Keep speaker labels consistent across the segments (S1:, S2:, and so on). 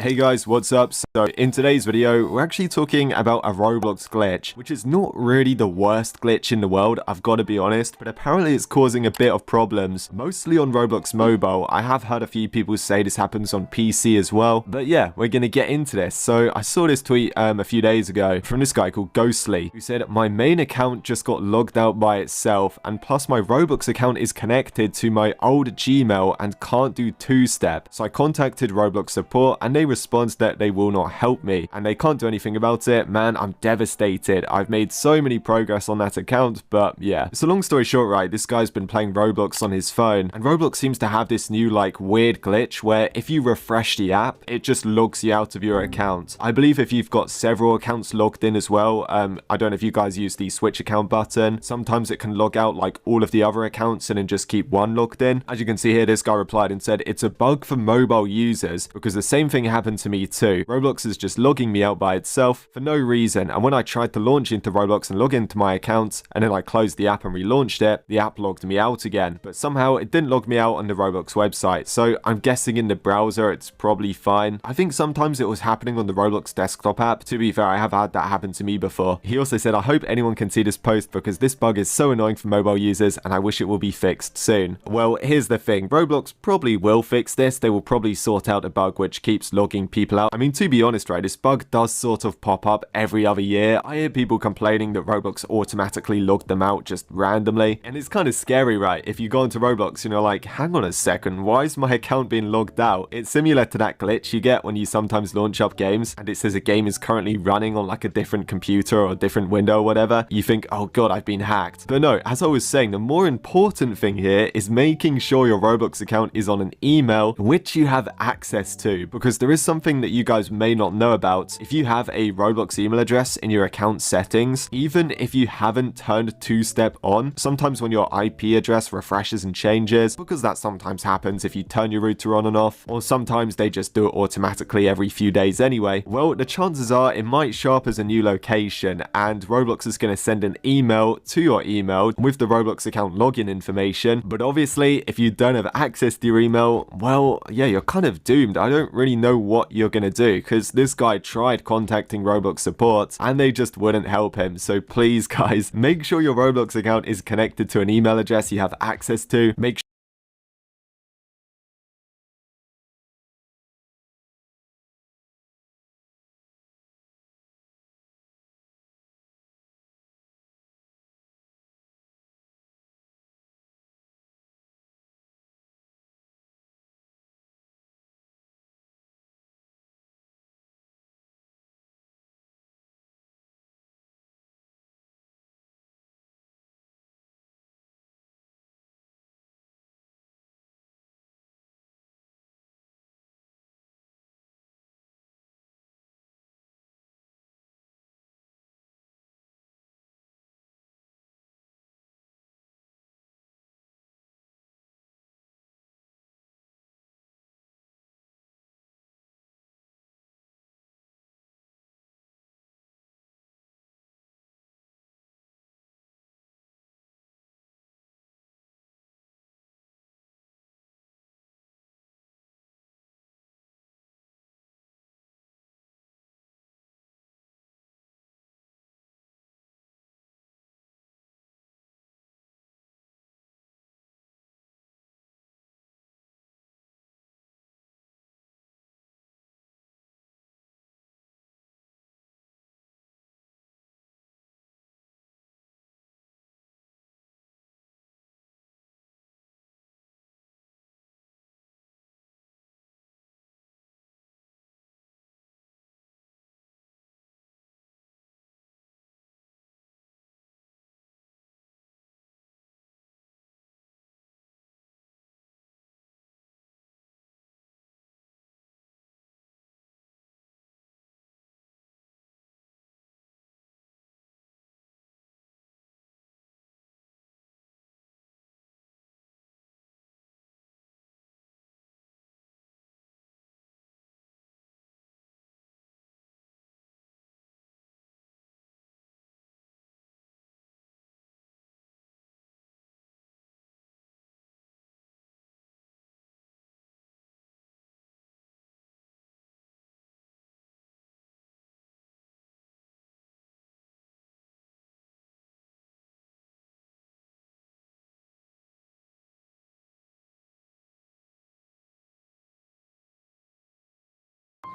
S1: Hey guys, what's up? So in today's video, we're actually talking about a Roblox glitch, which is not really the worst glitch in the world, I've got to be honest, but apparently it's causing a bit of problems, mostly on Roblox Mobile. I have heard a few people say this happens on PC as well, but yeah, we're going to get into this. So I saw this tweet a few days ago from this guy called Ghostly, who said, my main account just got logged out by itself, and plus my Roblox account is connected to my old Gmail and can't do two-step. So I contacted Roblox support and they respond that they will not help me and they can't do anything about it. Man, I'm devastated. I've made so many progress on that account, but yeah. So long story short, right, this guy's been playing Roblox on his phone and Roblox seems to have this new like weird glitch where if you refresh the app, it just logs you out of your account. I believe if you've got several accounts logged in as well, I don't know if you guys use the switch account button. Sometimes it can log out like all of the other accounts and then just keep one logged in. As you can see here, this guy replied and said, it's a bug for mobile users because the same thing happened to me too. Roblox is just logging me out by itself for no reason, and when I tried to launch into Roblox and log into my account and then I closed the app and relaunched it, the app logged me out again, but somehow it didn't log me out on the Roblox website. So I'm guessing in the browser it's probably fine. I think sometimes it was happening on the Roblox desktop app. To be fair, I have had that happen to me before. He also said, I hope anyone can see this post because this bug is so annoying for mobile users and I wish it will be fixed soon. Well, here's the thing, Roblox probably will fix this. They will probably sort out a bug which keeps logging people out. I mean, to be honest, right, this bug does sort of pop up every other year. I hear people complaining that Roblox automatically logged them out just randomly, and it's kind of scary, right? If you go into Roblox and you're like, hang on a second, why is my account being logged out? It's similar to that glitch you get when you sometimes launch up games and it says a game is currently running on like a different computer or a different window or whatever. You think, oh god, I've been hacked. But no, as I was saying, the more important thing here is making sure your Roblox account is on an email which you have access to, because there is something that you guys may not know about. If you have a Roblox email address in your account settings, even if you haven't turned two-step on, sometimes when your IP address refreshes and changes, because that sometimes happens if you turn your router on and off, or sometimes they just do it automatically every few days anyway, well, the chances are it might show up as a new location and Roblox is going to send an email to your email with the Roblox account login information. But obviously, if you don't have access to your email, well, yeah, you're kind of doomed. I don't really know what you're going to do because this guy tried contacting Roblox support and they just wouldn't help him. So please, guys, make sure your Roblox account is connected to an email address you have access to. Make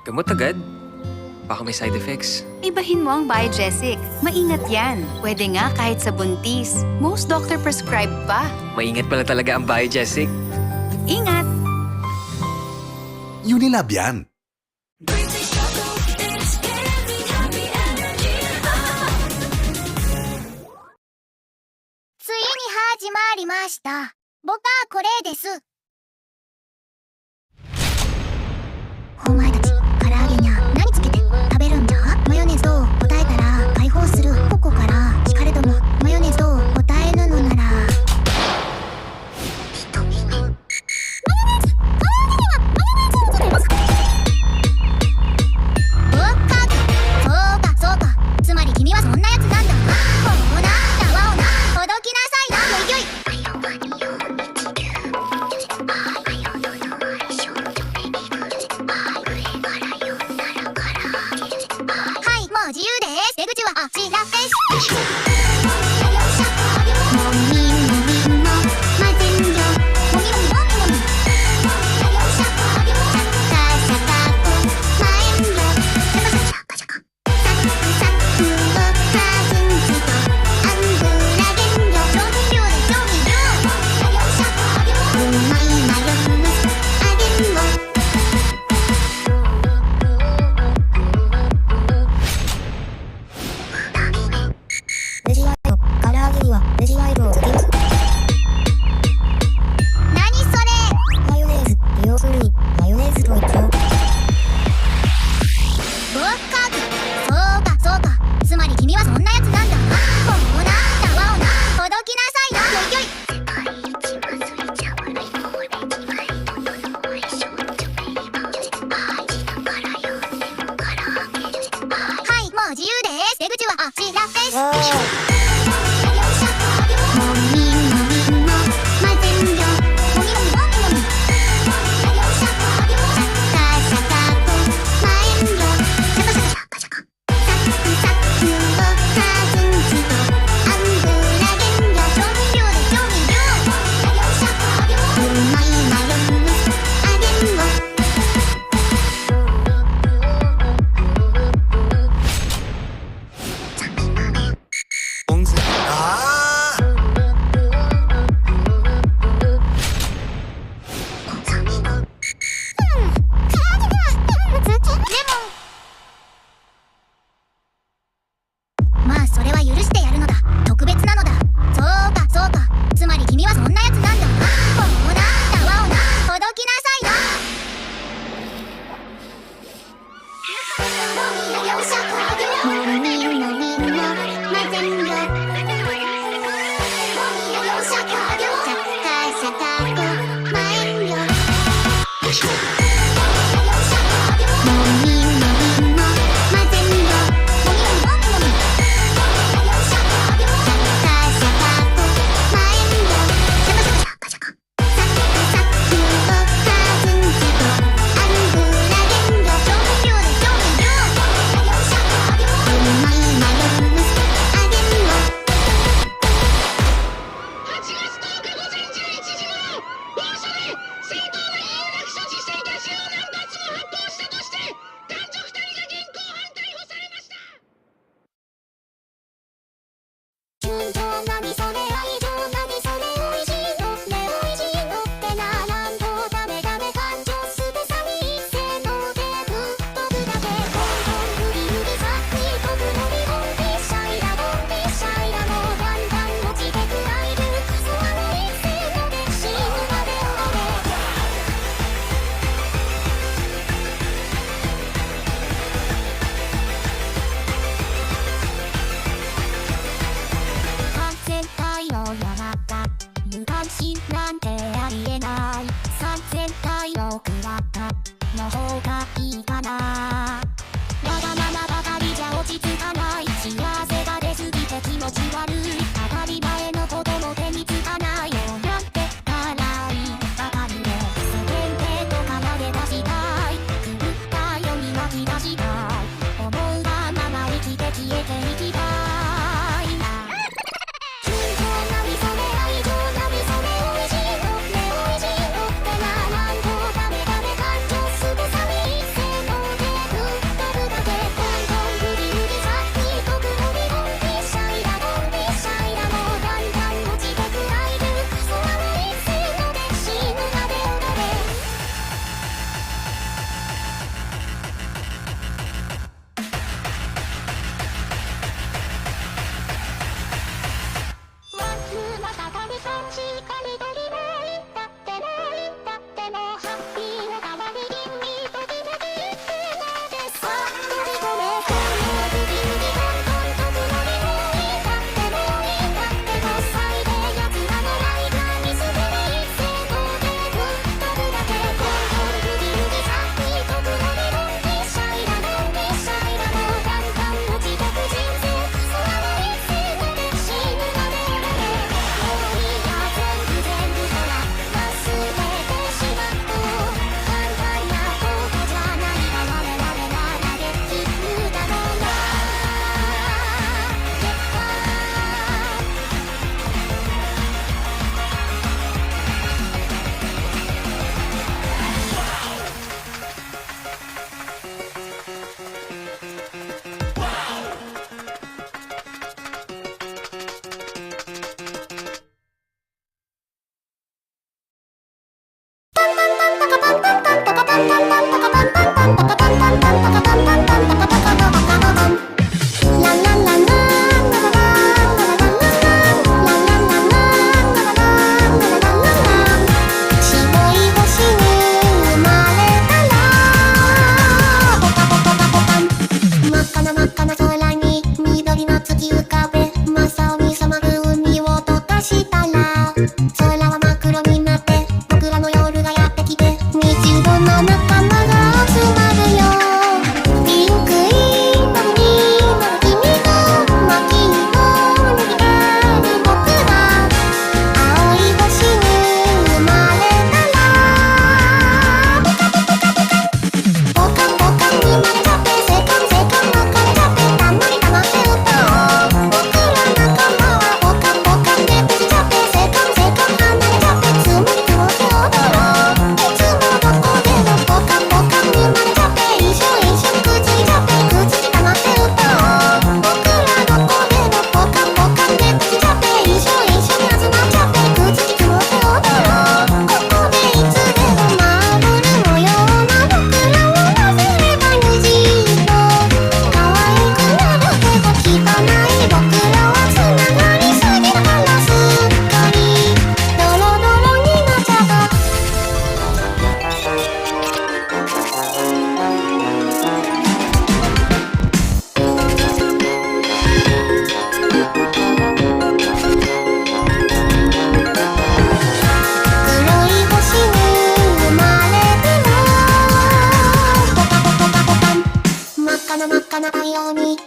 S2: Gamot agad? Baka may side effects.
S3: Ibahin mo ang Biogesic. Maingat yan. Pwede nga kahit sa buntis. Most doctor prescribe pa.
S2: Maingat pala talaga ang Biogesic.
S3: Ingat!
S4: Unilab yan.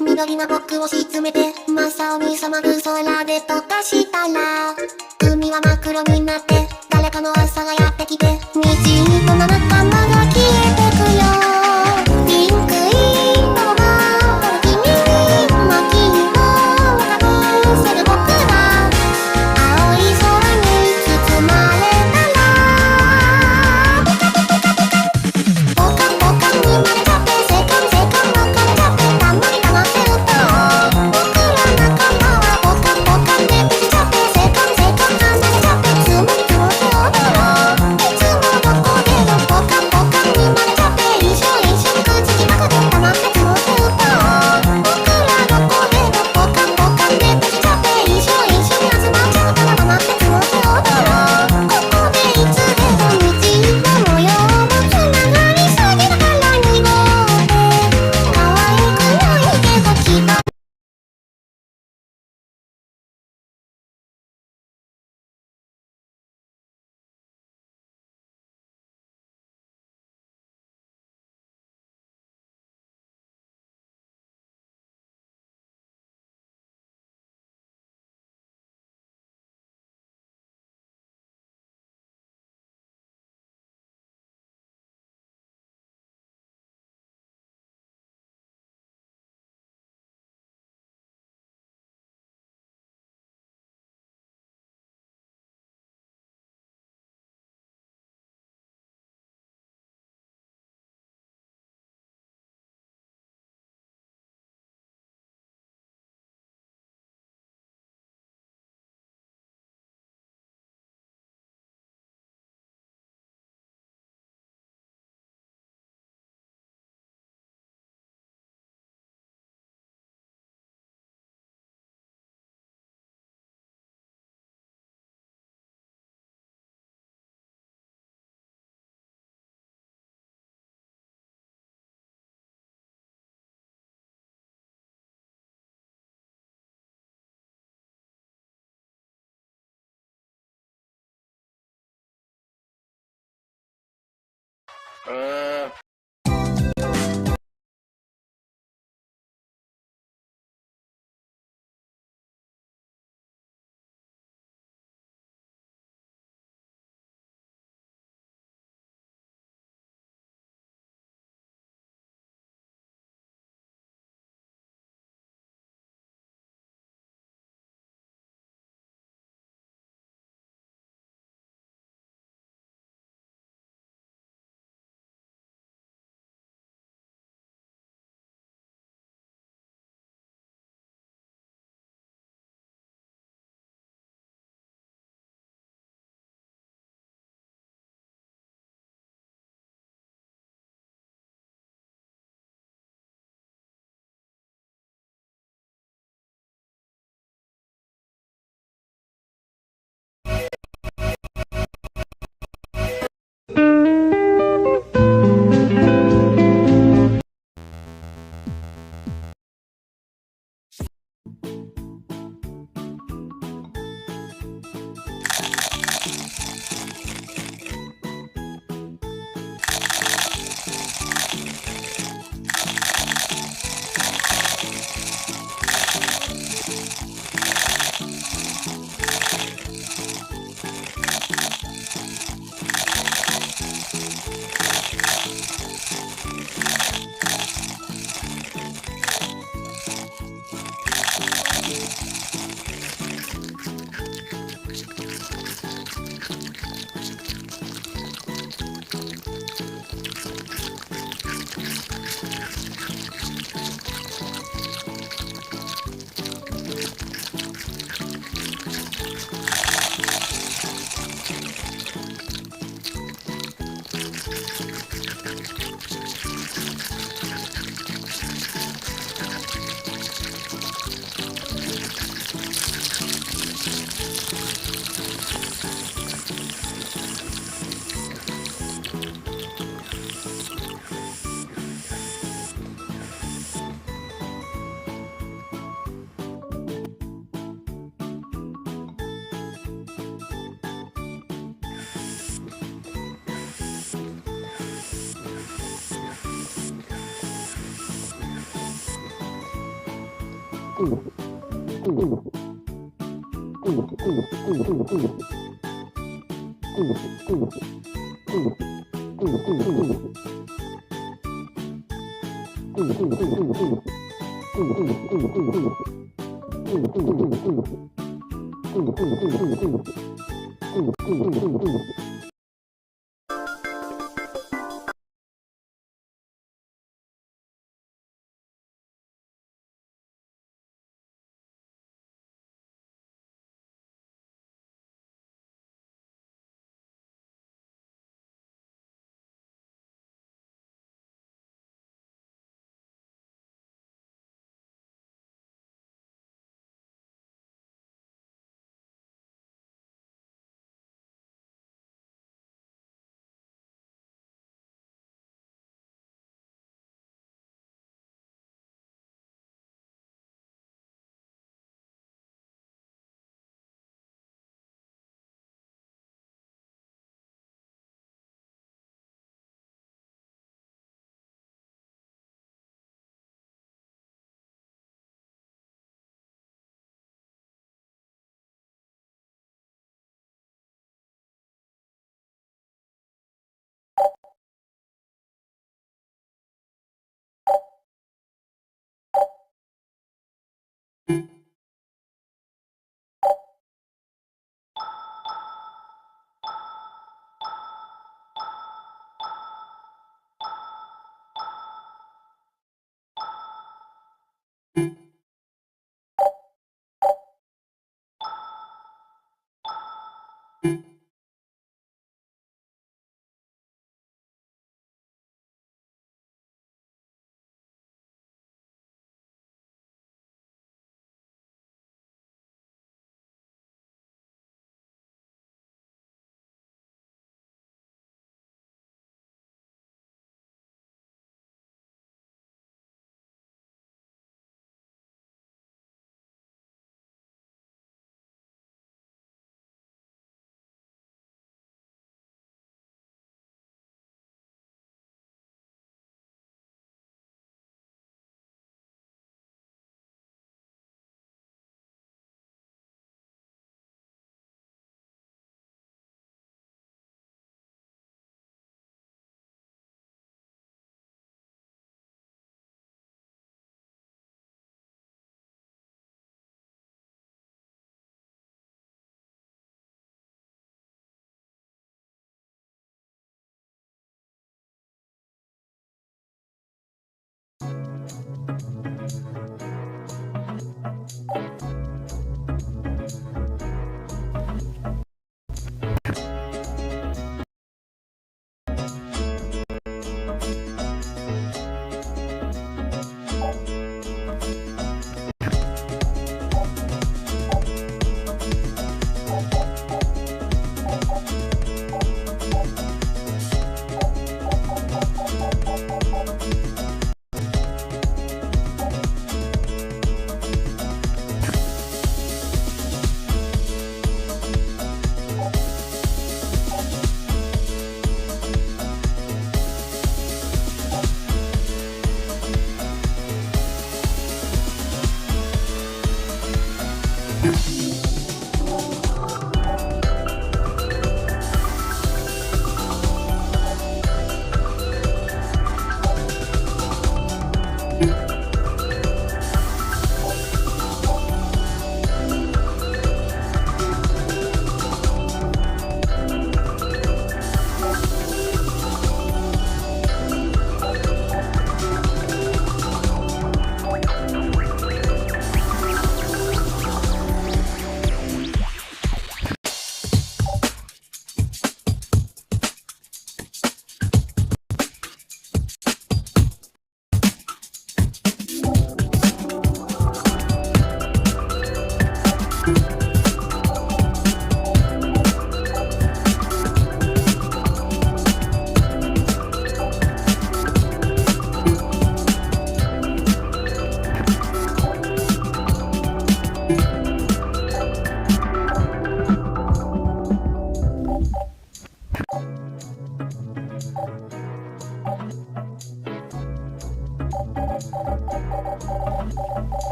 S4: 緑な僕を沈めて真っ青に染まる空で溶かしたら海は真っ黒になって誰かの朝がやってきて虹色の仲間が消えてくよピンク色の君に巻き色をかぶせる僕ら青い空に包まれたらポカポカにまれちゃってセカンセカン分かれちゃってたまりかまってると僕ら仲間はポカポカでできちゃってセカンセカン離れちゃってつもり雲で踊ろういつも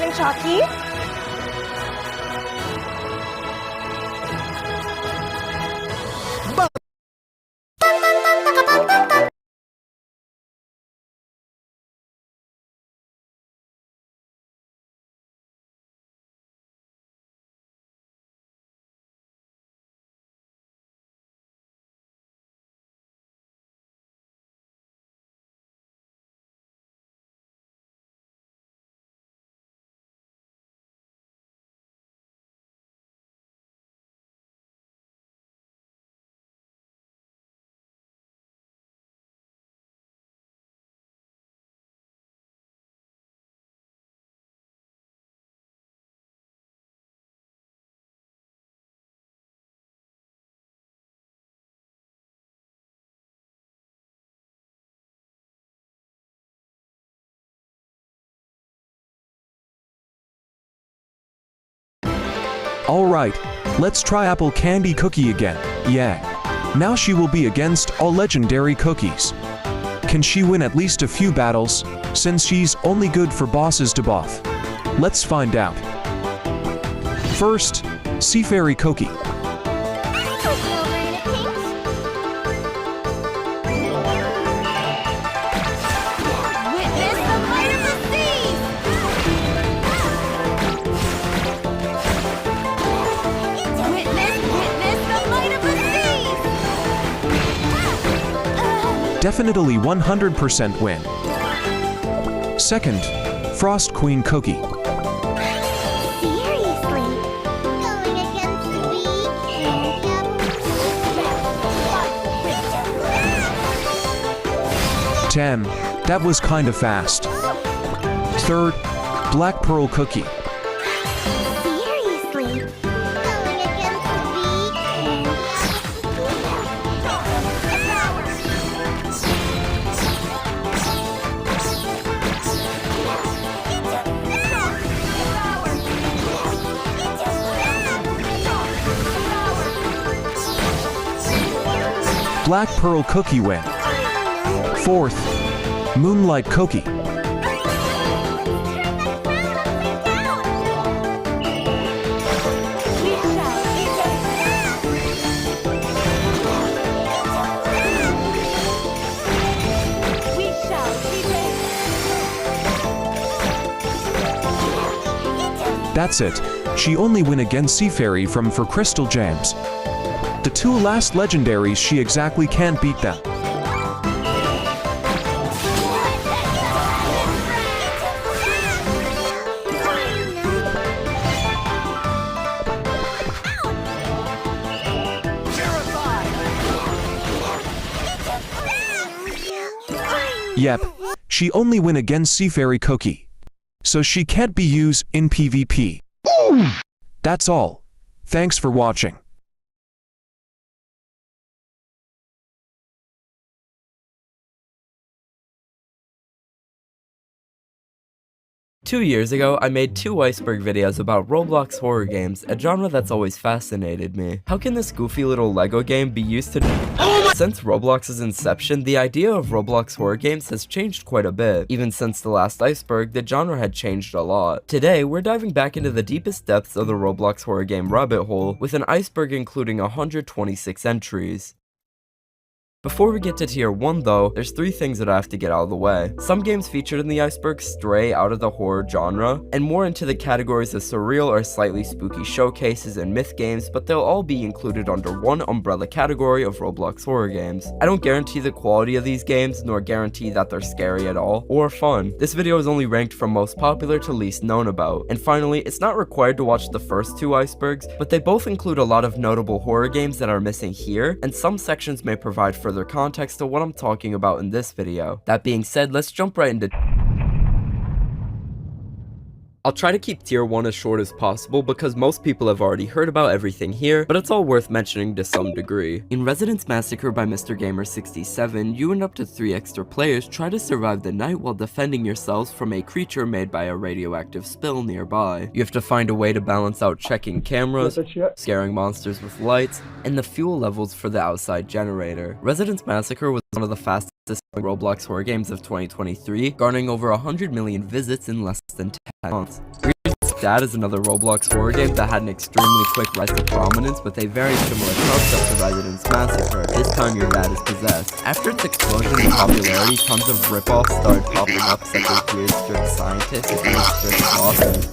S5: having Chalky?
S6: Alright, let's try Apple Candy Cookie again. Yeah. Now she will be against all legendary cookies. Can she win at least a few battles, since she's only good for bosses to buff? Let's find out. First, Sea Fairy Cookie. Definitely 100% win. Second, Frost Queen Cookie.
S4: Seriously? Going against the weekend?
S6: 10. That was kinda fast. Third, Black Pearl Cookie.
S4: Seriously? Going against the weekend?
S6: Black Pearl Cookie win. Fourth, Moonlight Cookie. That's it. She only win against Sea Fairy from For Crystal Gems. The two last legendaries, she exactly can't beat them. Yep, she only win against Sea Fairy Cookie, so she can't be used in PvP. That's all. Thanks for watching.
S7: Two years ago, I made 2 iceberg videos about Roblox horror games, a genre that's always fascinated me. How can this goofy little Lego game be used to Since Roblox's inception, the idea of Roblox horror games has changed quite a bit. Even since the last iceberg, the genre had changed a lot. Today, we're diving back into the deepest depths of the Roblox horror game rabbit hole, with an iceberg including 126 entries. Before we get to tier 1 though, there's 3 things that I have to get out of the way. Some games featured in the iceberg stray out of the horror genre, and more into the categories of surreal or slightly spooky showcases and myth games, but they'll all be included under one umbrella category of Roblox horror games. I don't guarantee the quality of these games, nor guarantee that they're scary at all, or fun. This video is only ranked from most popular to least known about. And finally, it's not required to watch the first 2 icebergs, but they both include a lot of notable horror games that are missing here, and some sections may provide further context to what I'm talking about in this video. That being said, let's jump right into. I'll try to keep tier 1 as short as possible because most people have already heard about everything here, but it's all worth mentioning to some degree. In Residence Massacre by Mr. Gamer 67, you and up to 3 extra players try to survive the night while defending yourselves from a creature made by a radioactive spill nearby. You have to find a way to balance out checking cameras, scaring monsters with lights, and the fuel levels for the outside generator. Residence Massacre was one of the fastest Roblox horror games of 2023, garnering over 100 million visits in less than 10 months. Dad is another Roblox horror game that had an extremely quick rise to prominence with a very similar concept to Residence Massacre. This time your dad is possessed. After its explosion in popularity, tons of rip-offs started popping up, such as Weird Strict Scientist, Weird Strict Boss, and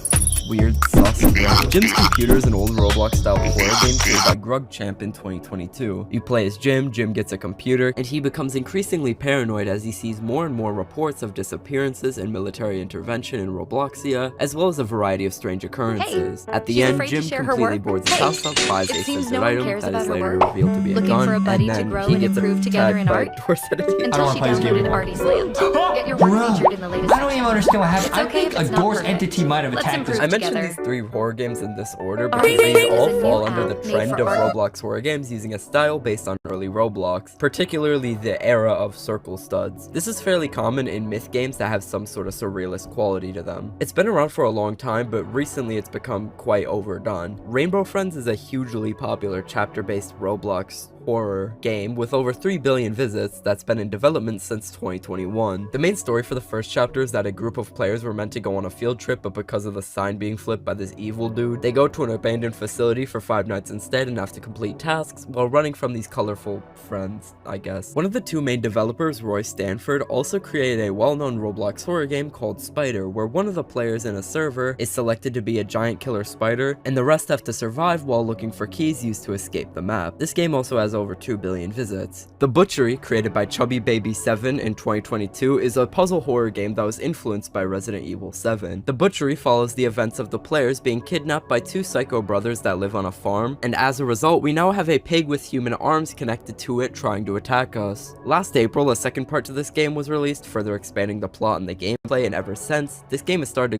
S7: Weird Sauce. Jim's Computer is an old Roblox-style horror game created by Grugchamp in 2022. You play as Jim gets a computer, and he becomes increasingly paranoid as he sees more and more reports of disappearances and military intervention in Robloxia, as well as a variety of strange occurrences. At the end, Jim completely boards his house up, buys a sensitive item that is later revealed to be a gun, and then he gets attacked by Dorset.
S5: Until she downloaded Artie Slam. Get your work featured in the latest. I don't even understand what happened. I think a Doors entity might have attacked us.
S7: I mentioned these 3 horror games in this order because these all fall under the trend of Roblox horror games using a style based on early Roblox, particularly the era of circle studs. This is fairly common in myth games that have some sort of surrealist quality to them. It's been around for a long time, but recently it's become quite overdone. Rainbow Friends is a hugely popular chapter-based Roblox horror game with over 3 billion visits that's been in development since 2021. The main story for the first chapter is that a group of players were meant to go on a field trip, but because of the sign being flipped by this evil dude, they go to an abandoned facility for 5 nights instead and have to complete tasks while running from these colorful friends, I guess. One of the 2 main developers, Roy Stanford, also created a well-known Roblox horror game called Spider, where one of the players in a server is selected to be a giant killer spider, and the rest have to survive while looking for keys used to escape the map. This game also has over 2 billion visits. The Butchery, created by Chubby Baby 7 in 2022, is a puzzle horror game that was influenced by Resident Evil 7. The Butchery follows the events of the players being kidnapped by 2 psycho brothers that live on a farm, and as a result, we now have a pig with human arms connected to it trying to attack us. Last April, a second part to this game was released, further expanding the plot and the gameplay, and ever since, this game has started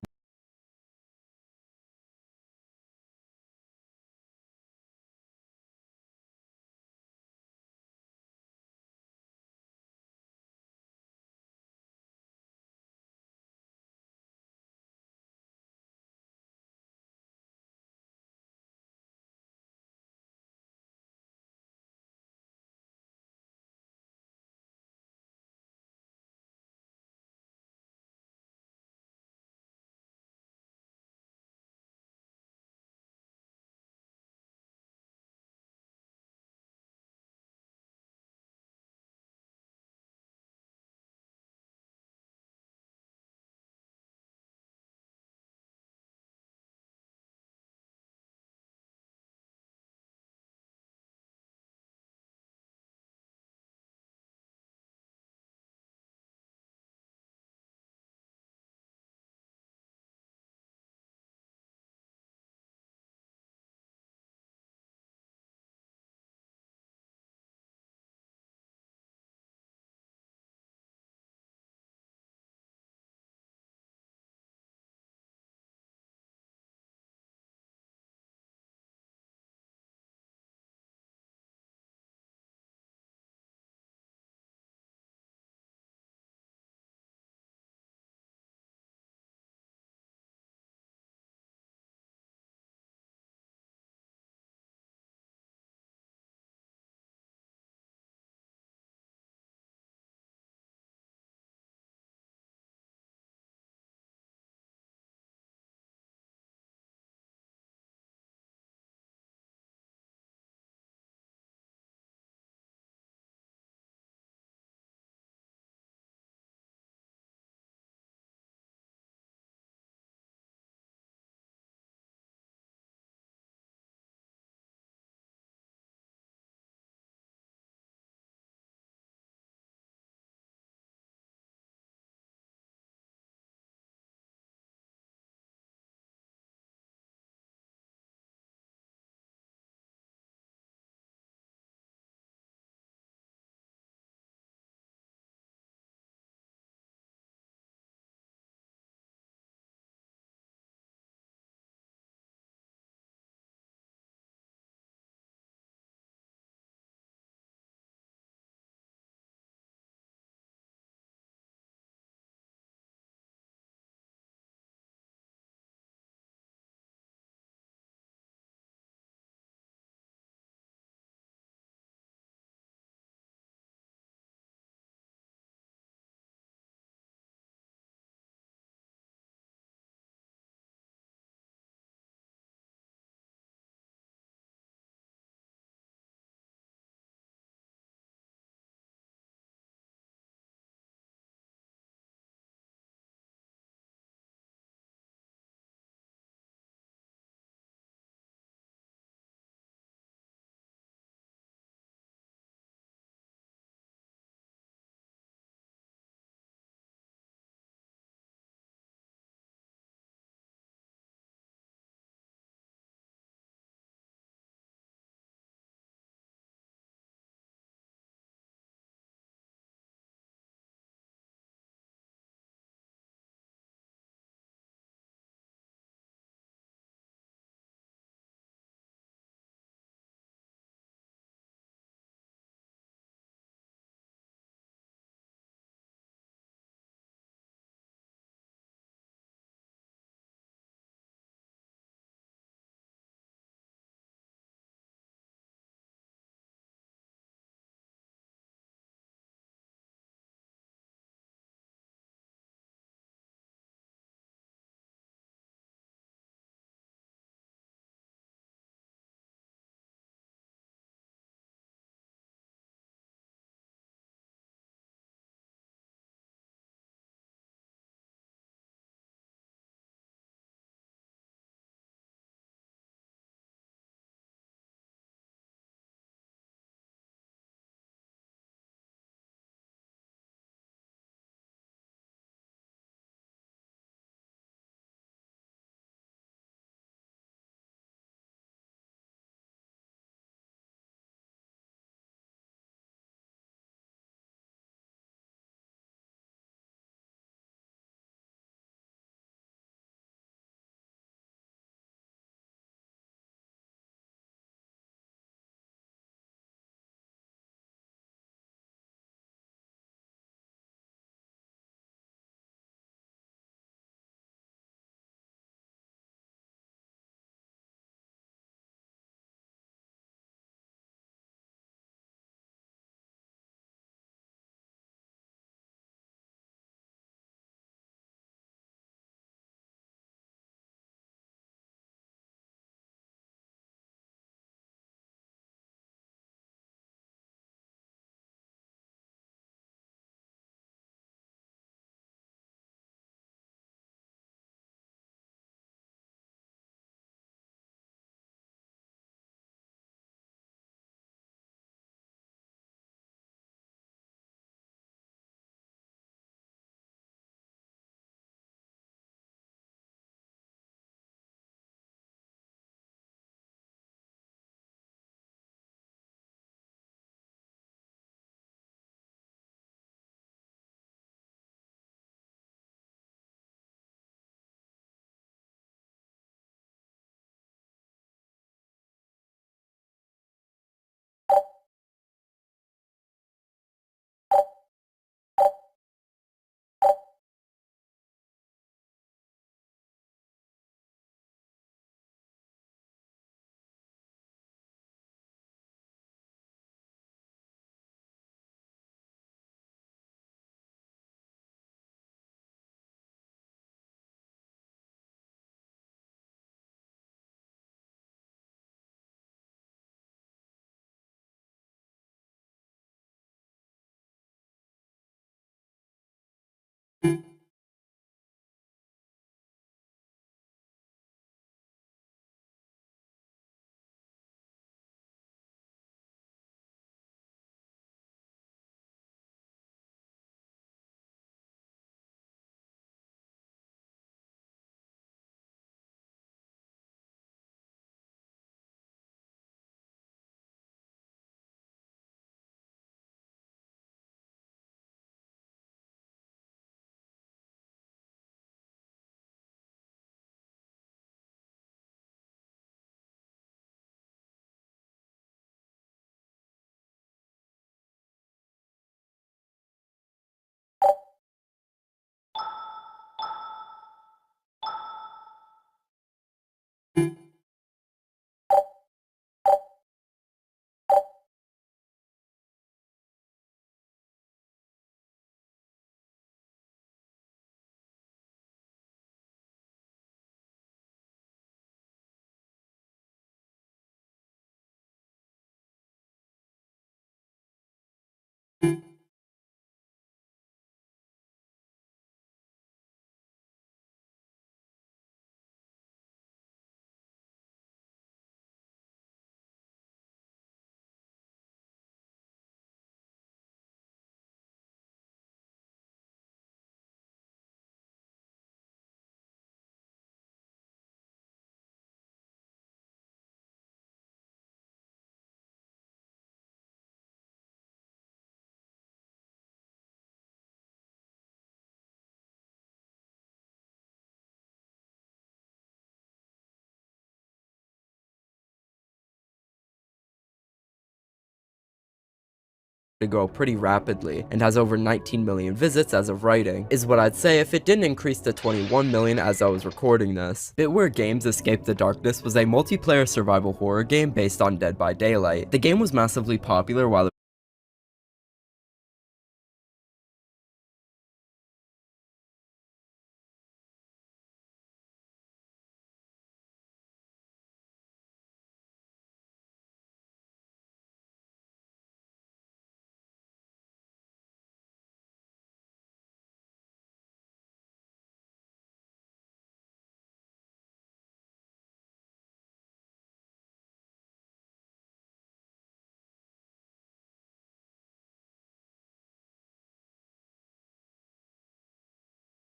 S7: to grow pretty rapidly and has over 19 million visits as of writing, is what I'd say if it didn't increase to 21 million as I was recording this. Bitware Games' Escape the Darkness was a multiplayer survival horror game based on Dead by Daylight. The game was massively popular while it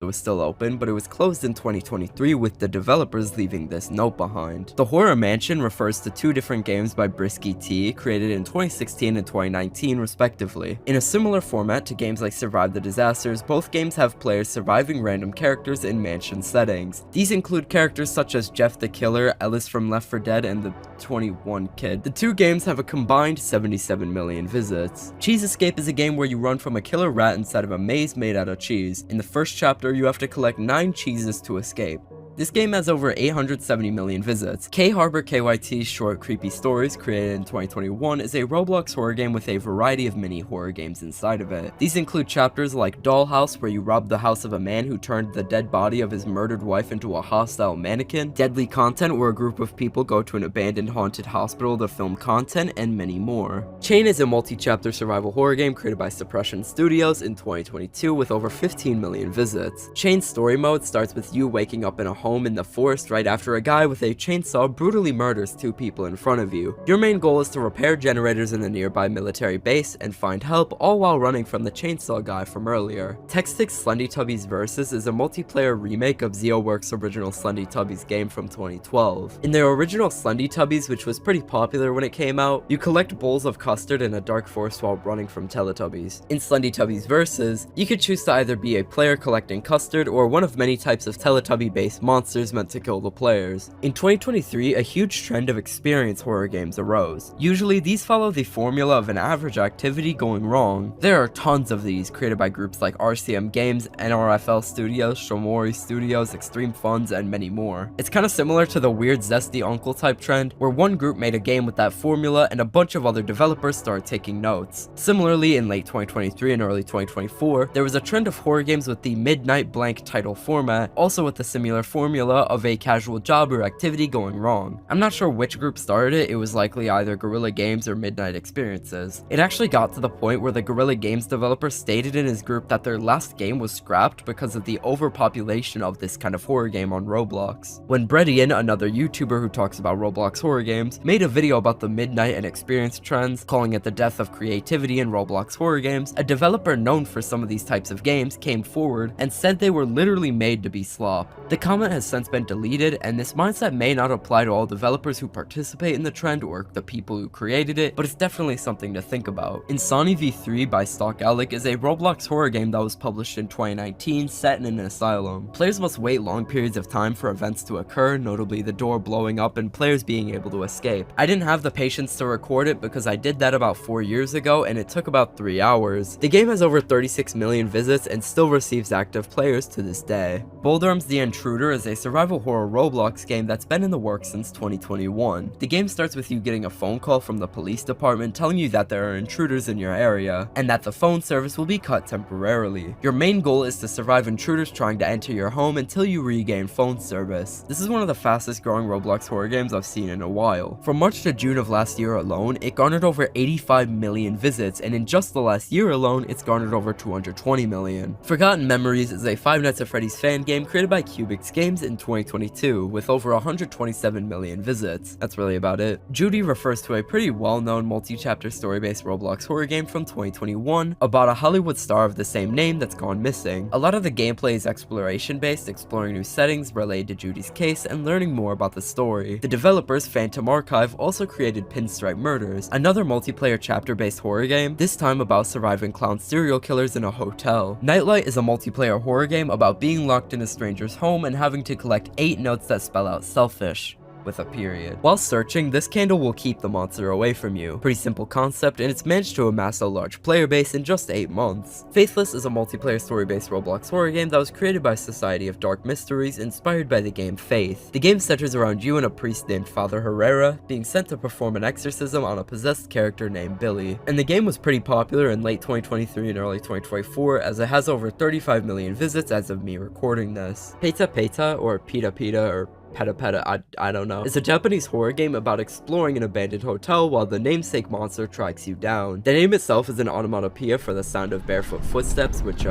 S7: was still open, but it was closed in 2023 with the developers leaving this note behind. The Horror Mansion refers to two different games by Brisky T, created in 2016 and 2019 respectively. In a similar format to games like Survive the Disasters, both games have players surviving random characters in mansion settings. These include characters such as Jeff the Killer, Ellis from Left 4 Dead, and the 21 Kid. The two games have a combined 77 million visits. Cheese Escape is a game where you run from a killer rat inside of a maze made out of cheese. In the first chapter, you have to collect 9 cheeses to escape. This game has over 870 million visits. K Harbor KYT's Short Creepy Stories, created in 2021, is a Roblox horror game with a variety of mini horror games inside of it. These include chapters like Dollhouse, where you rob the house of a man who turned the dead body of his murdered wife into a hostile mannequin, Deadly Content, where a group of people go to an abandoned haunted hospital to film content, and many more. Chain is a multi-chapter survival horror game created by Suppression Studios in 2022 with over 15 million visits. Chain's story mode starts with you waking up in a home in the forest right after a guy with a chainsaw brutally murders 2 people in front of you. Your main goal is to repair generators in a nearby military base and find help, all while running from the chainsaw guy from earlier. Textix Slendytubbies Versus is a multiplayer remake of ZeoWorks' original Slendytubbies game from 2012. In their original Slendytubbies, which was pretty popular when it came out, you collect bowls of custard in a dark forest while running from Teletubbies. In Slendytubbies Versus, you could choose to either be a player collecting custard or one of many types of Teletubby-based monsters meant to kill the players. In 2023, a huge trend of experience horror games arose. Usually, these follow the formula of an average activity going wrong. There are tons of these, created by groups like RCM Games, NRFL Studios, Shomori Studios, Extreme Funds, and many more. It's kinda similar to the weird zesty uncle type trend, where one group made a game with that formula and a bunch of other developers started taking notes. Similarly, in late 2023 and early 2024, there was a trend of horror games with the midnight blank title format, also with the similar formula of a casual job or activity going wrong. I'm not sure which group started it, it was likely either Guerrilla Games or Midnight Experiences. It actually got to the point where the Guerrilla Games developer stated in his group that their last game was scrapped because of the overpopulation of this kind of horror game on Roblox. When Bredian, another YouTuber who talks about Roblox horror games, made a video about the Midnight and Experience trends, calling it the death of creativity in Roblox horror games, a developer known for some of these types of games came forward and said they were literally made to be slop. The comment has since been deleted, and this mindset may not apply to all developers who participate in the trend or the people who created it, but it's definitely something to think about. Insani V3 by Stock Alec is a Roblox horror game that was published in 2019 set in an asylum. Players must wait long periods of time for events to occur, notably the door blowing up and players being able to escape. I didn't have the patience to record it because I did that about 4 years ago and it took about 3 hours. The game has over 36 million visits and still receives active players to this day. Boldarm's The Intruder is a survival horror Roblox game that's been in the works since 2021. The game starts with you getting a phone call from the police department telling you that there are intruders in your area, and that the phone service will be cut temporarily. Your main goal is to survive intruders trying to enter your home until you regain phone service. This is one of the fastest growing Roblox horror games I've seen in a while. From March to June of last year alone, it garnered over 85 million visits, and in just the last year alone, it's garnered over 220 million. Forgotten Memories is a Five Nights at Freddy's fan game created by Cubix Games in 2022 with over 127 million visits. That's really about it. Judy refers to a pretty well-known multi-chapter story-based Roblox horror game from 2021 about a Hollywood star of the same name that's gone missing. A lot of the gameplay is exploration-based, exploring new settings related to Judy's case and learning more about the story. The developers Phantom Archive also created Pinstripe Murders, another multiplayer chapter-based horror game, this time about surviving clown serial killers in a hotel. Nightlight is a multiplayer horror game about being locked in a stranger's home and having to collect 8 notes that spell out selfish. with a period. While searching, this candle will keep the monster away from you. Pretty simple concept, and it's managed to amass a large player base in just 8 months. Faithless is a multiplayer story-based Roblox horror game that was created by Society of Dark Mysteries, inspired by the game Faith. The game centers around you and a priest named Father Herrera being sent to perform an exorcism on a possessed character named Billy. And the game was pretty popular in late 2023 and early 2024, as it has over 35 million visits as of me recording this. Peta Peta, or Pita Pita, or Peta Peta, I don't know, is a Japanese horror game about exploring an abandoned hotel while the namesake monster tracks you down. The name itself is an onomatopoeia for the sound of barefoot footsteps, which,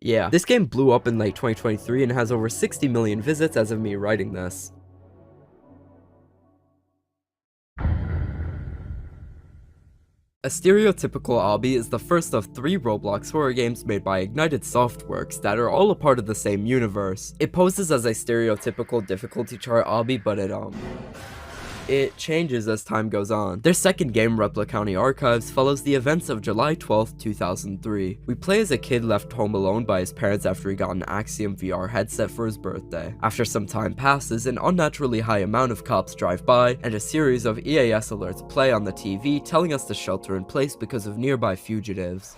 S7: yeah. This game blew up in late 2023 and has over 60 million visits as of me writing this. A Stereotypical Obby is the first of 3 Roblox horror games made by Ignited Softworks that are all a part of the same universe. It poses as a stereotypical difficulty chart obby, but it changes as time goes on. Their second game, Repla County Archives, follows the events of July 12th, 2003. We play as a kid left home alone by his parents after he got an Axiom VR headset for his birthday. After some time passes, an unnaturally high amount of cops drive by, and a series of EAS alerts play on the TV telling us to shelter in place because of nearby fugitives.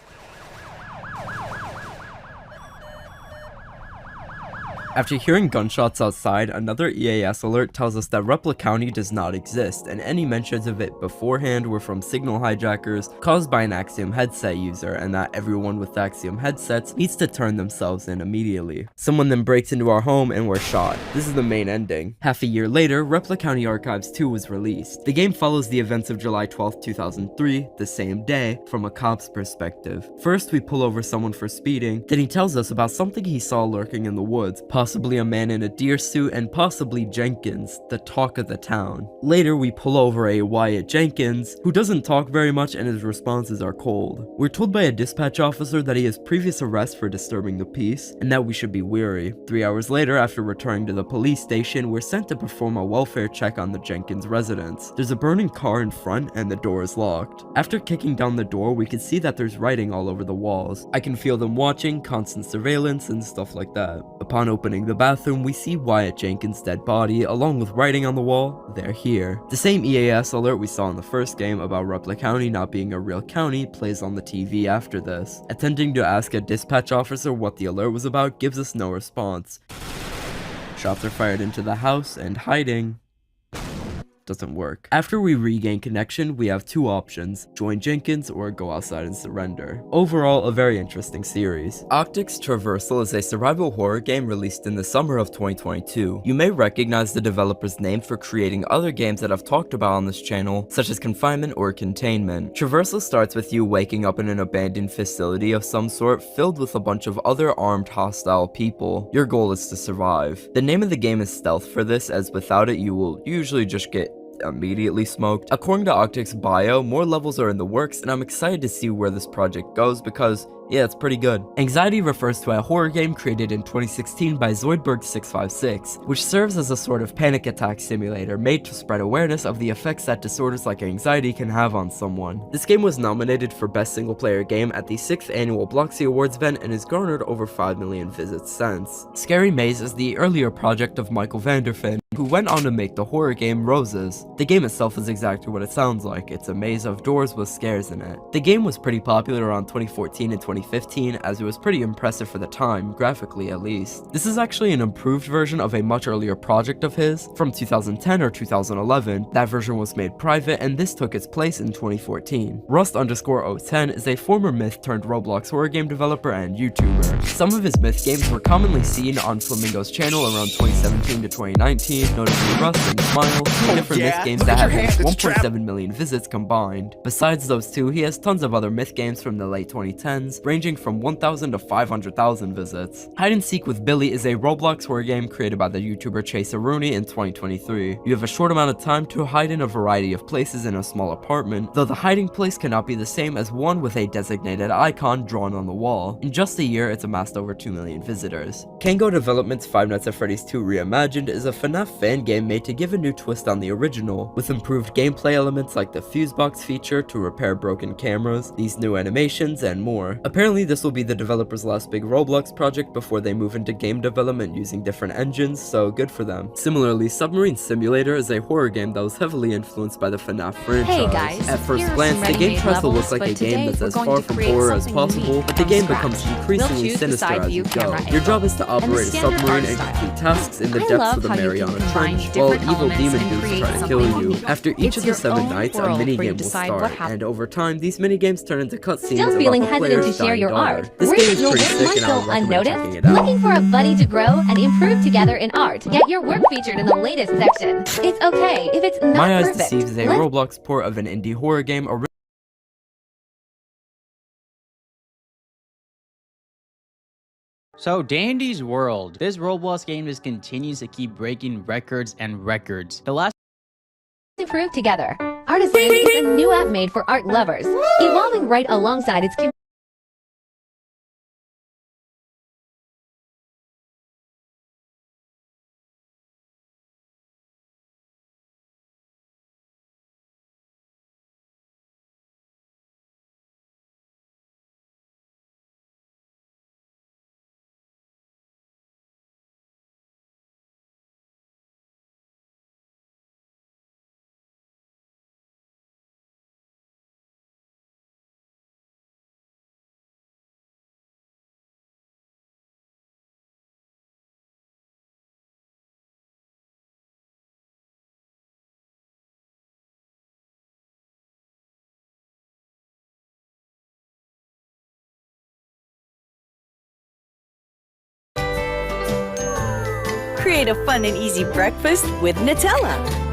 S7: After hearing gunshots outside, another EAS alert tells us that Repla County does not exist, and any mentions of it beforehand were from signal hijackers caused by an Axiom headset user, and that everyone with Axiom headsets needs to turn themselves in immediately. Someone then breaks into our home and we're shot. This is the main ending. Half a year later, Repla County Archives 2 was released. The game follows the events of July 12th, 2003, the same day, from a cop's perspective. First, we pull over someone for speeding, then he tells us about something he saw lurking in the woods, possibly a man in a deer suit, and possibly Jenkins, the talk of the town. Later, we pull over a Wyatt Jenkins, who doesn't talk very much and his responses are cold. We're told by a dispatch officer that he has previous arrests for disturbing the peace, and that we should be wary. 3 hours later, after returning to the police station, we're sent to perform a welfare check on the Jenkins residence. There's a burning car in front and the door is locked. After kicking down the door, we can see that there's writing all over the walls. I can feel them watching, constant surveillance, and stuff like that. Upon opening the bathroom, we see Wyatt Jenkins' dead body, along with writing on the wall, "They're here." The same EAS alert we saw in the first game about Repla County not being a real county plays on the TV after this. Attempting to ask a dispatch officer what the alert was about gives us no response. Shots are fired into the house, and hiding doesn't work. After we regain connection, we have 2 options: join Jenkins or go outside and surrender. Overall, a very interesting series. Octic's Traversal is a survival horror game released in the summer of 2022. You may recognize the developer's name for creating other games that I've talked about on this channel, such as Confinement or Containment. Traversal starts with you waking up in an abandoned facility of some sort filled with a bunch of other armed hostile people. Your goal is to survive. The name of the game is Stealth for this, as without it you will usually just get immediately smoked. According to Octic's bio, more levels are in the works, and I'm excited to see where this project goes because, yeah, it's pretty good. Anxiety refers to a horror game created in 2016 by Zoidberg656, which serves as a sort of panic attack simulator made to spread awareness of the effects that disorders like anxiety can have on someone. This game was nominated for Best Single Player Game at the 6th Annual Bloxy Awards event and has garnered over 5 million visits since. Scary Maze is the earlier project of Michael Vanderfin, who went on to make the horror game Roses. The game itself is exactly what it sounds like. It's a maze of doors with scares in it. The game was pretty popular around 2014 and 2015, as it was pretty impressive for the time, graphically at least. This is actually an improved version of a much earlier project of his, from 2010 or 2011. That version was made private, and this took its place in 2014. Rust_010 is a former myth turned Roblox horror game developer and YouTuber. Some of his myth games were commonly seen on Flamingo's channel around 2017 to 2019, notably Rust and Smile, 2 different myth games that have reached 1.7 million visits combined. Besides those 2, he has tons of other myth games from the late 2010s, ranging from 1,000 to 500,000 visits. Hide and Seek with Billy is a Roblox horror game created by the YouTuber Chase Rooney in 2023. You have a short amount of time to hide in a variety of places in a small apartment, though the hiding place cannot be the same as one with a designated icon drawn on the wall. In just a year, it's amassed over 2 million visitors. Kango Development's Five Nights at Freddy's 2 Reimagined is a FNAF fan game made to give a new twist on the original, with improved gameplay elements like the fuse box feature to repair broken cameras, these new animations, and more. Apparently this will be the developer's last big Roblox project before they move into game development using different engines, so good for them. Similarly, Submarine Simulator is a horror game that was heavily influenced by the FNAF franchise.
S8: Hey guys,
S7: at first
S8: here are
S7: glance,
S8: some
S7: the game
S8: ready-made
S7: tries to look
S8: levels,
S7: like a
S8: but
S7: game
S8: today
S7: that's
S8: we're
S7: as
S8: going
S7: far
S8: to
S7: from
S8: create
S7: horror as
S8: something
S7: possible,
S8: unique
S7: but the
S8: from
S7: game
S8: scratch.
S7: becomes
S8: We'll
S7: increasingly
S8: choose the
S7: sinister
S8: side
S7: as you
S8: view
S7: go.
S8: camera
S7: Your
S8: angle
S7: job is to
S8: and the
S7: operate a
S8: standard
S7: submarine
S8: art
S7: and
S8: style.
S7: complete tasks in the
S8: I
S7: depths
S8: love
S7: of the
S8: how you can
S7: Mariana
S8: combine
S7: Trench, while
S8: different
S7: evil
S8: elements
S7: demon
S8: and
S7: dudes
S8: create
S7: try to
S8: something
S7: kill you.
S8: unique.
S7: After each
S8: It's
S7: of the
S8: your
S7: 7
S8: own
S7: nights, a
S8: world where you
S7: minigame will
S8: decide what
S7: start,
S8: happens.
S7: and over time, these minigames turn into cutscenes
S9: Still
S7: about
S9: feeling
S7: the
S9: hesitant
S7: player's
S9: to share
S7: dying
S9: your
S7: daughter.
S9: art?
S7: This
S9: Worried
S7: game
S9: that
S7: is
S9: your
S7: pretty
S9: work
S7: sick
S9: might
S7: and I
S9: go
S7: would recommend checking
S9: unnoticed?
S7: it out.
S9: Looking for a buddy to grow and improve together in art? Get your work featured in the latest section. It's okay if it's not
S7: My Eyes
S9: perfect.
S7: Deceived is a
S9: Let's
S7: Roblox port of an indie horror game
S10: So, Dandy's World. This Roblox game just continues to keep breaking records and records. The last
S9: improve together. Artisan is a new app made for art lovers, evolving right alongside its community.
S11: Create a fun and easy breakfast with Nutella.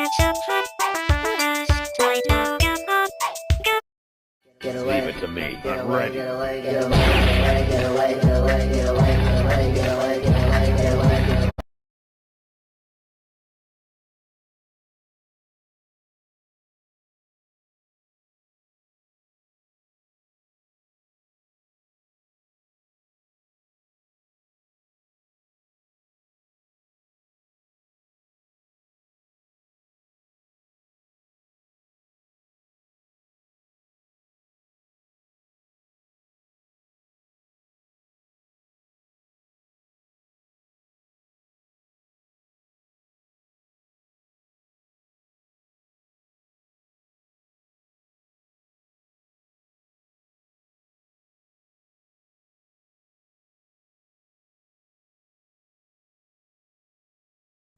S8: Leave it to me. I'm ready.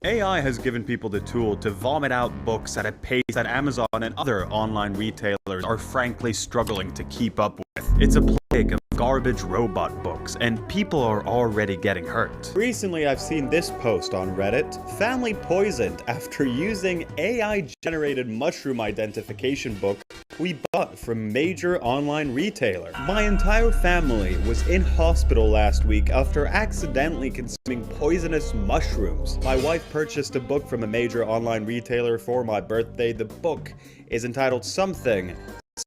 S12: AI has given people the tool to vomit out books at a pace that Amazon and other online retailers are frankly struggling to keep up with. It's a plague of garbage robot books, and people are already getting hurt. Recently, I've seen this post on Reddit: family poisoned after using AI-generated mushroom identification book we bought from major online retailer. My entire family was in hospital last week after accidentally consuming poisonous mushrooms. My wife purchased a book from a major online retailer for my birthday. The book is entitled something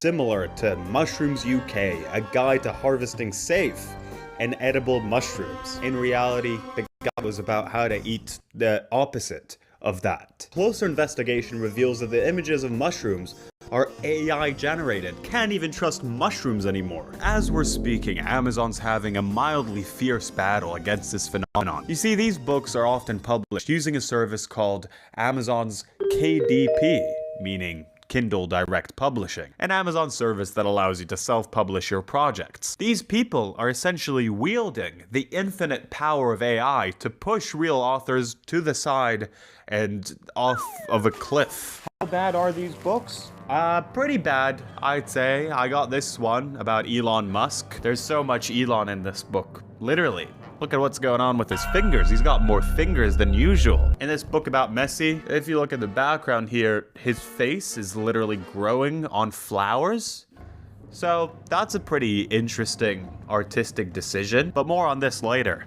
S12: similar to Mushrooms UK, a guide to harvesting safe and edible mushrooms. In reality, the guide was about how to eat the opposite of that. Closer investigation reveals that the images of mushrooms are AI generated. Can't even trust mushrooms anymore. As we're speaking, Amazon's having a mildly fierce battle against this phenomenon. You see, these books are often published using a service called Amazon's KDP, meaning Kindle Direct Publishing, an Amazon service that allows you to self-publish your projects. These people are essentially wielding the infinite power of AI to push real authors to the side and off of a cliff. How bad are these books? Pretty bad, I'd say. I got this one about Elon Musk. There's so much Elon in this book, literally. Look at what's going on with his fingers. He's got more fingers than usual. In this book about Messi, if you look at the background here, his face is literally growing on flowers. So that's a pretty interesting artistic decision, but more on this later.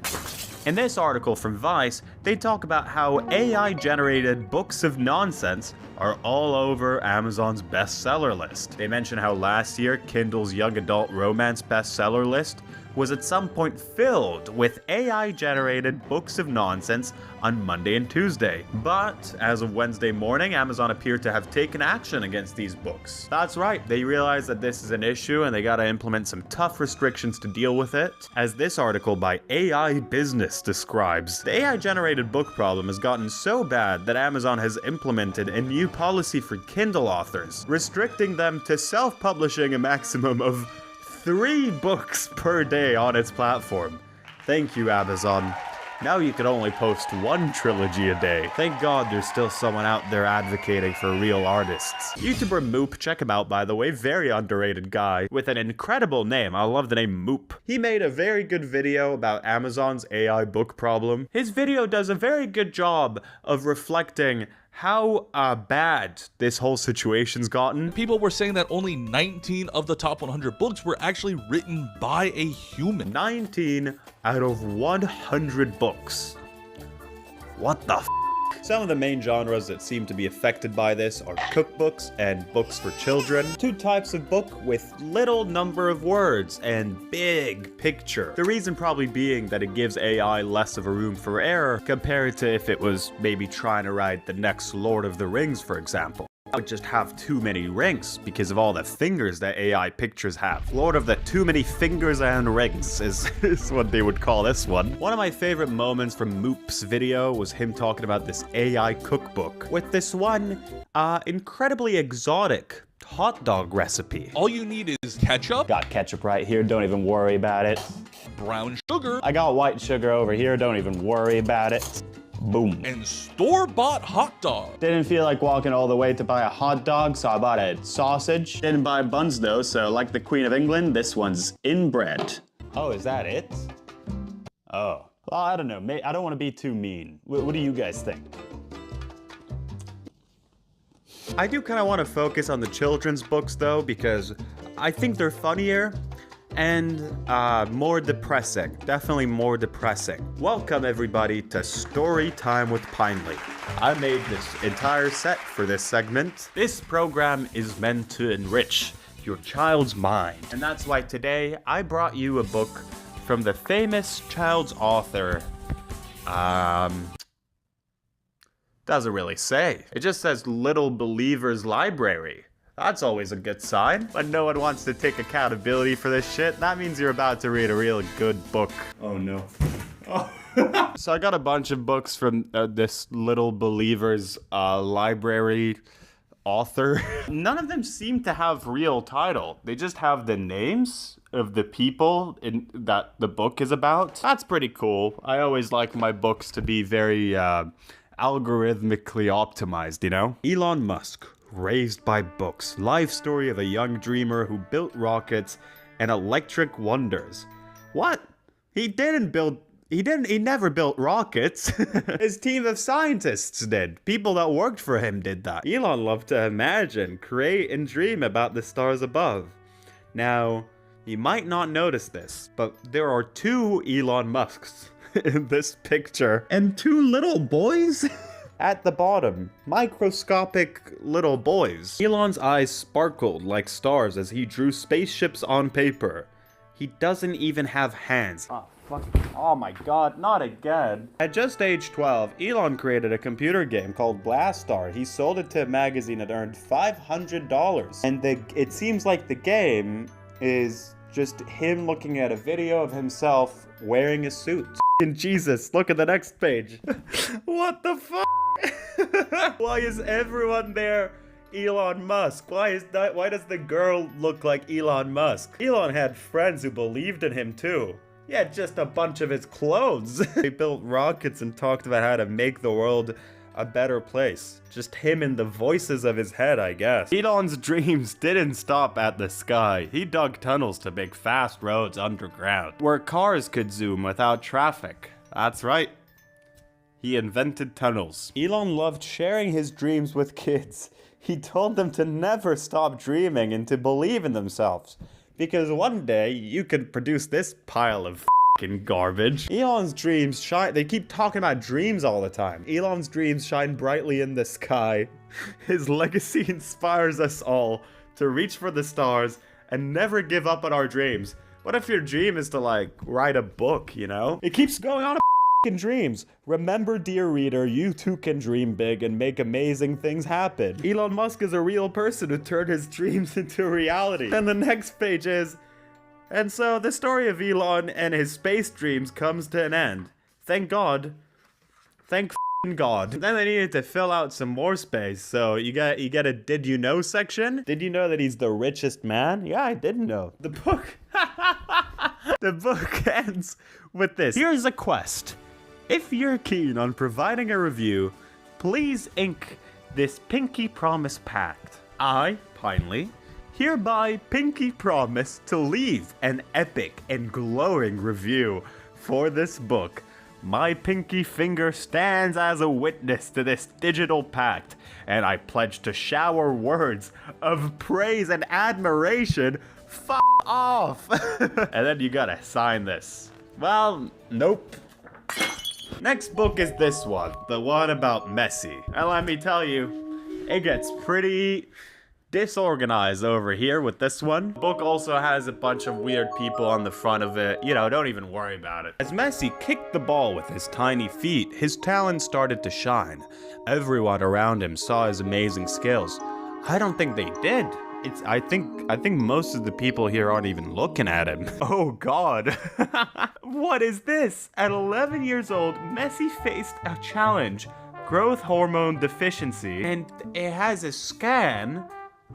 S12: In this article from Vice, they talk about how AI-generated books of nonsense are all over Amazon's bestseller list. They mention how last year, Kindle's young adult romance bestseller list was at some point filled with AI-generated books of nonsense on Monday and Tuesday. But as of Wednesday morning, Amazon appeared to have taken action against these books. That's right, they realized that this is an issue and they gotta implement some tough restrictions to deal with it. As this article by AI Business describes, the AI-generated book problem has gotten so bad that Amazon has implemented a new policy for Kindle authors, restricting them to self-publishing a maximum of 3 books per day on its platform. Thank you, Amazon. Now you can only post 1 trilogy a day. Thank God there's still someone out there advocating for real artists. YouTuber Moop, check him out by the way, very underrated guy with an incredible name. I love the name Moop. He made a very good video about Amazon's AI book problem. His video does a very good job of reflecting how bad this whole situation's gotten.
S13: People were saying that only 19 of the top 100 books were actually written by a human.
S12: 19 out of 100 books. What the f? Some of the main genres that seem to be affected by this are cookbooks and books for children. 2 types of book with little number of words and big picture. The reason probably being that it gives AI less of a room for error compared to if it was maybe trying to write the next Lord of the Rings, for example. I would just have too many rings because of all the fingers that AI pictures have. Lord of the too many fingers and rings is what they would call this one. One of my favorite moments from Moop's video was him talking about this AI cookbook with this one incredibly exotic hot dog recipe.
S13: All you need is ketchup.
S14: Got ketchup right here, don't even worry about it.
S13: Brown sugar.
S14: I got white sugar over here, don't even worry about it. Boom.
S13: And store-bought hot dog.
S14: Didn't feel like walking all the way to buy a hot dog, so I bought a sausage. Didn't buy buns though, so like the Queen of England, this one's inbred. Oh, is that it? Oh. Well, I don't know. I don't want to be too mean. What do you guys think?
S12: I do kind of want to focus on the children's books though, because I think they're funnier and more depressing. Definitely more depressing. Welcome everybody to Story Time with Pinely. I made this entire set for this segment. This program is meant to enrich your child's mind. And that's why today I brought you a book from the famous child's author. Doesn't really say. It just says Little Believer's Library. That's always a good sign. But no one wants to take accountability for this shit. That means you're about to read a real good book. Oh no. Oh. So I got a bunch of books from this Little Believer's library author. None of them seem to have real title. They just have the names of the people that the book is about. That's pretty cool. I always like my books to be very algorithmically optimized, you know? Elon Musk, raised by books. Life story of a young dreamer who built rockets and electric wonders. What? He never built rockets. His team of scientists did. People that worked for him did that. Elon loved to imagine, create, and dream about the stars above. Now, you might not notice this, but there are two Elon Musks in this picture. And two little boys? At the bottom, microscopic little boys. Elon's eyes sparkled like stars as he drew spaceships on paper. He doesn't even have hands. Oh my god, not again. At just age 12, Elon created a computer game called Blastar. He sold it to a magazine and earned $500. And it seems like the game is just him looking at a video of himself wearing a suit. Jesus, look at the next page. What the fuck? Why is everyone there Elon Musk? Why does the girl look like Elon Musk? Elon had friends who believed in him too. He had just a bunch of his clothes. He built rockets and talked about how to make the world a better place. Just him in the voices of his head, I guess. Elon's dreams didn't stop at the sky. He dug tunnels to make fast roads underground, where cars could zoom without traffic. That's right. He invented tunnels. Elon loved sharing his dreams with kids. He told them to never stop dreaming and to believe in themselves. Because one day, you could produce this pile of f***ing garbage. Elon's dreams shine. They keep talking about dreams all the time. Elon's dreams shine brightly in the sky. His legacy inspires us all to reach for the stars and never give up on our dreams. What if your dream is to, like, write a book, you know? It keeps going on f***ing dreams. Remember, dear reader, you too can dream big and make amazing things happen. Elon Musk is a real person who turned his dreams into reality. And the next page is... And so the story of Elon and his space dreams comes to an end. Thank God. Thank f***ing God. Then they needed to fill out some more space, so you get a did you know section? Did you know that he's the richest man? Yeah, I didn't know. The book the book ends with this. Here's a quest. If you're keen on providing a review, please ink this pinky promise pact. I, Pinely, hereby pinky promise to leave an epic and glowing review for this book. My pinky finger stands as a witness to this digital pact, and I pledge to shower words of praise and admiration. F*** off! And then you gotta sign this. Well, nope. Next book is this one, the one about Messi. And let me tell you, it gets pretty disorganized over here with this one. The book also has a bunch of weird people on the front of it. You know, don't even worry about it. As Messi kicked the ball with his tiny feet, his talent started to shine. Everyone around him saw his amazing skills. I don't think they did. I think most of the people here aren't even looking at him. Oh God. What is this? At 11 years old, Messi faced a challenge, growth hormone deficiency, and it has a scan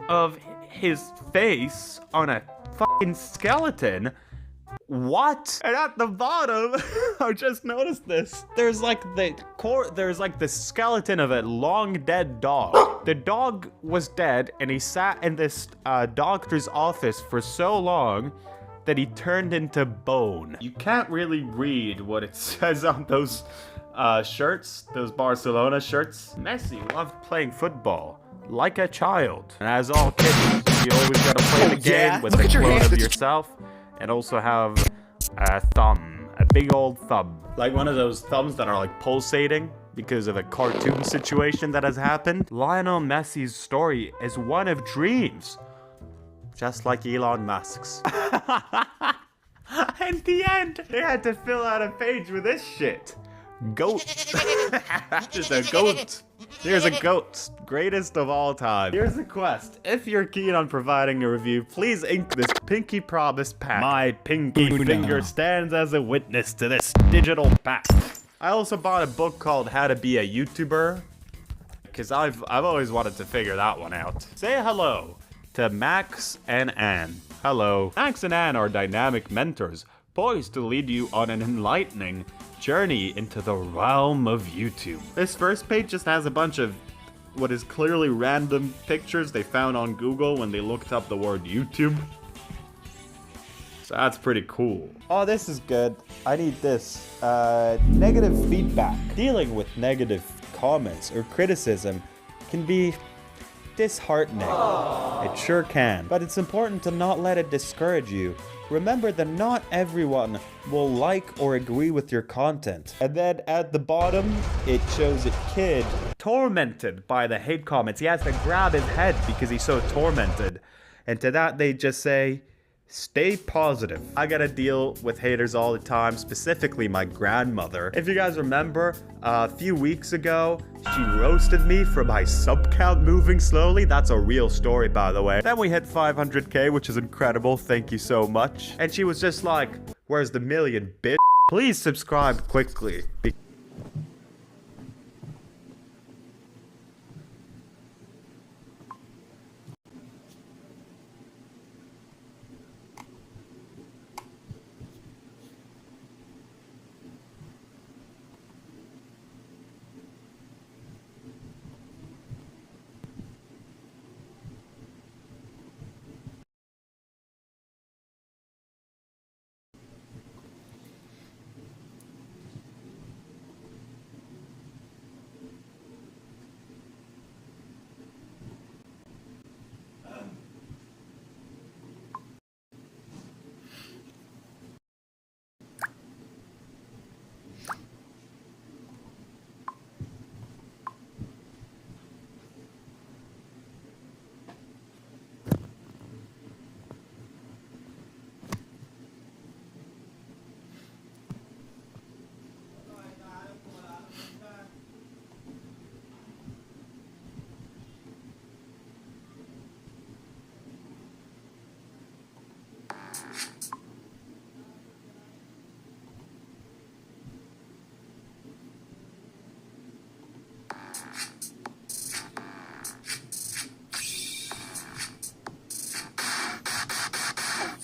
S12: of his face on a fucking skeleton. What? And at the bottom, I just noticed this. There's like the skeleton of a long dead dog. The dog was dead, and he sat in this doctor's office for so long that he turned into bone. You can't really read what it says on those shirts, those Barcelona shirts. Messi loved playing football. like a child. And as all kids, you always gotta play the game with a clone of yourself, and also have a thumb, a big old thumb. Like one of those thumbs that are like pulsating because of a cartoon situation that has happened. Lionel Messi's story is one of dreams, just like Elon Musk's. In the end, they had to fill out a page with this shit. Goat. Just a goat. Here's a goat. Greatest of all time. Here's the quest. If you're keen on providing a review, please ink this pinky promise pack. My pinky finger stands as a witness to this digital pact. I also bought a book called How to Be a YouTuber, because I've always wanted to figure that one out. Say hello to Max and Anne. Hello. Max and Anne are dynamic mentors, poised to lead you on an enlightening journey into the realm of YouTube. This first page just has a bunch of what is clearly random pictures they found on Google when they looked up the word YouTube. So that's pretty cool. Oh, this is good. I need this. Negative feedback. Dealing with negative comments or criticism can be disheartening. It sure can. But it's important to not let it discourage you. Remember that not everyone will like or agree with your content. And then at the bottom, it shows a kid tormented by the hate comments. He has to grab his head because he's so tormented. And to that, they just say, stay positive. I gotta deal with haters all the time, specifically my grandmother. If you guys remember, a few weeks ago, she roasted me for my sub count moving slowly. That's a real story, by the way. Then we hit 500k, which is incredible. Thank you so much. And she was just like, where's the million, bitch? Please subscribe quickly.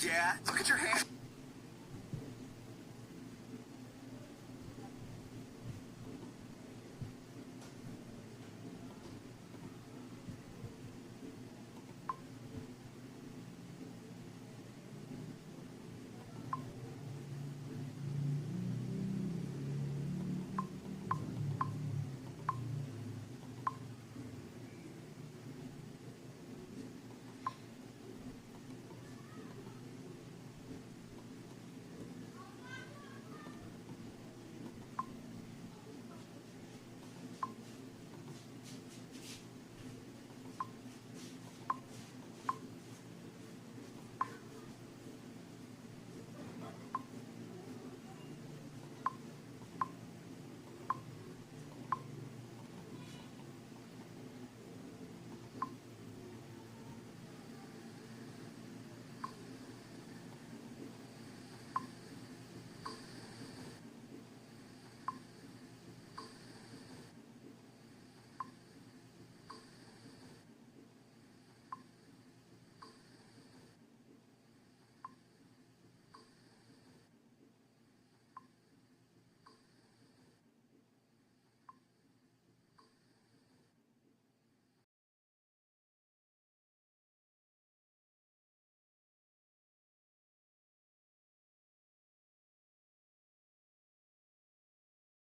S15: Yeah, look at your hand.